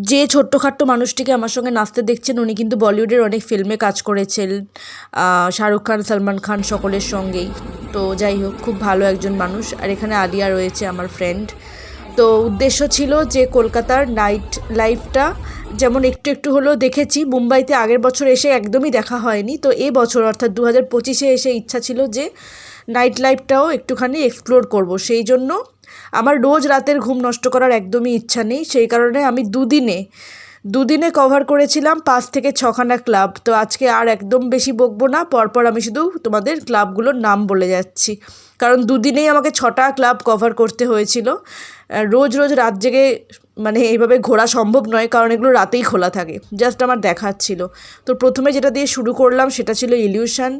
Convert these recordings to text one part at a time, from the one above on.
যে ছোট্টখাট্ট মানুষটিকে আমার সঙ্গে নাচতে দেখছেন উনি কিন্তু বলিউডের অনেক ফিল্মে কাজ করেছেন, শাহরুখ খান, সালমান খান সকলের সঙ্গেই। তো যাই হোক, খুব ভালো একজন মানুষ। আর এখানে আলিয়া রয়েছে, আমার ফ্রেন্ড। তো উদ্দেশ্য ছিল যে কলকাতার নাইট লাইফটা যেমন একটু একটু হলেও দেখেছি, মুম্বাইতে আগের বছর এসে একদমই দেখা হয়নি, তো এ বছর অর্থাৎ 2025-এ এসে ইচ্ছা ছিল যে নাইট লাইফটাও একটুখানি এক্সপ্লোর করব। সেই জন্য আমার রোজ রাতের ঘুম নষ্ট করার একদমই ইচ্ছা নেই, সেই কারণে আমি দুদিনে কভার করেছিলাম 5 থেকে 6খানা ক্লাব। তো আজকে আর একদম বেশি বকবো না, পরপর আমি শুধু তোমাদের ক্লাবগুলোর নাম বলে যাচ্ছি, কারণ দুদিনেই আমাকে 6টা ক্লাব কভার করতে হয়েছিল। রোজ রোজ রাত জেগে মানে এইভাবে ঘোরা সম্ভব নয়, কারণ এগুলো রাতেই খোলা থাকে। জাস্ট আমার দেখাচ্ছিল। তো প্রথমে যেটা দিয়ে শুরু করলাম সেটা ছিল ইলিউশন,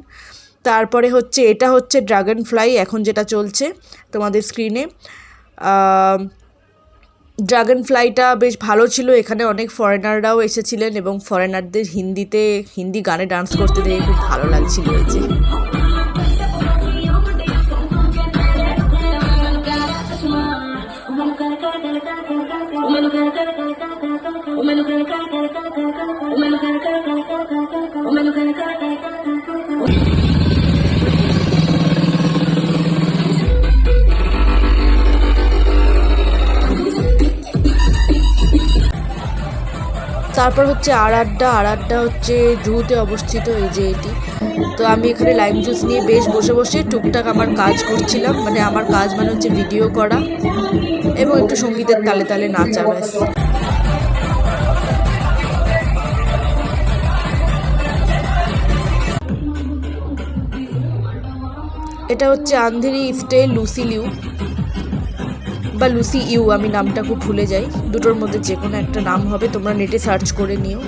তারপরে এটা হচ্ছে ড্রাগন ফ্লাই, এখন যেটা চলছে তোমাদের স্ক্রিনে। ড্রাগন ফ্লাইটা বেশ ভালো ছিল, এখানে অনেক ফরেনাররাও এসেছিলেন এবং ফরেনারদের হিন্দি গানে ডান্স করতে দেখে খুব ভালো লাগছিল। এই যে তারপর হচ্ছে আর আড্ডা হচ্ছে জুহুতে অবস্থিত, এই যে এটি। তো আমি এখানে লাইম জুস নিয়ে বেশ বসে বসে টুকটাক আমার কাজ করছিলাম, মানে আমার কাজ মানে হচ্ছে ভিডিও করা এবং একটু সঙ্গীতের তালে তালে নাচা, ব্যাস। এটা হচ্ছে আন্ধেরি স্টে লুসি লিউ বা লুসি ইউ, আমি নামটা খুব ভুলে যাই, দুটোর মধ্যে যে কোনো একটা নাম হবে, তোমরা নেটে সার্চ করে নিও।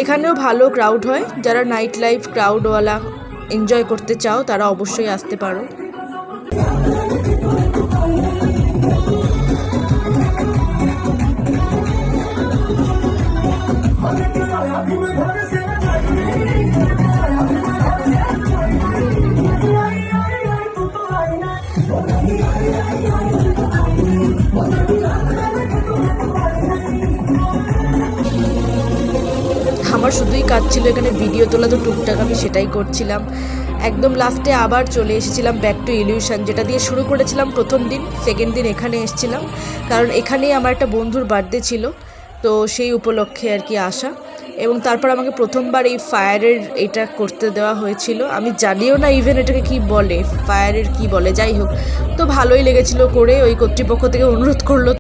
এখানেও ভালো ক্রাউড হয়, যারা নাইট লাইফ ক্রাউডওয়ালা এনজয় করতে চাও তারা অবশ্যই আসতে পারো। আমার শুধুই কাজ ছিল এখানে ভিডিও তোলা, তো টুকটাক আমি সেটাই করছিলাম। একদম লাস্টে আবার চলে এসেছিলাম ব্যাক টু ইলিউশন, যেটা দিয়ে শুরু করেছিলাম প্রথম দিন। সেকেন্ড দিন এখানে এসেছিলাম, কারণ এখানেই আমার একটা বন্ধুর বার্থডে ছিল, তো সেই উপলক্ষে আর কি আসা। এবং তারপর আমাকে প্রথমবার এই ফায়ারের এটা করতে দেওয়া হয়েছিল, আমি জানিও না ইভেন এটাকে কি বলে, ফায়ারের কি বলে, যাই হোক। তো ভালোই লেগেছিল করে, ওই কর্তৃপক্ষ থেকে অনুরোধ করলো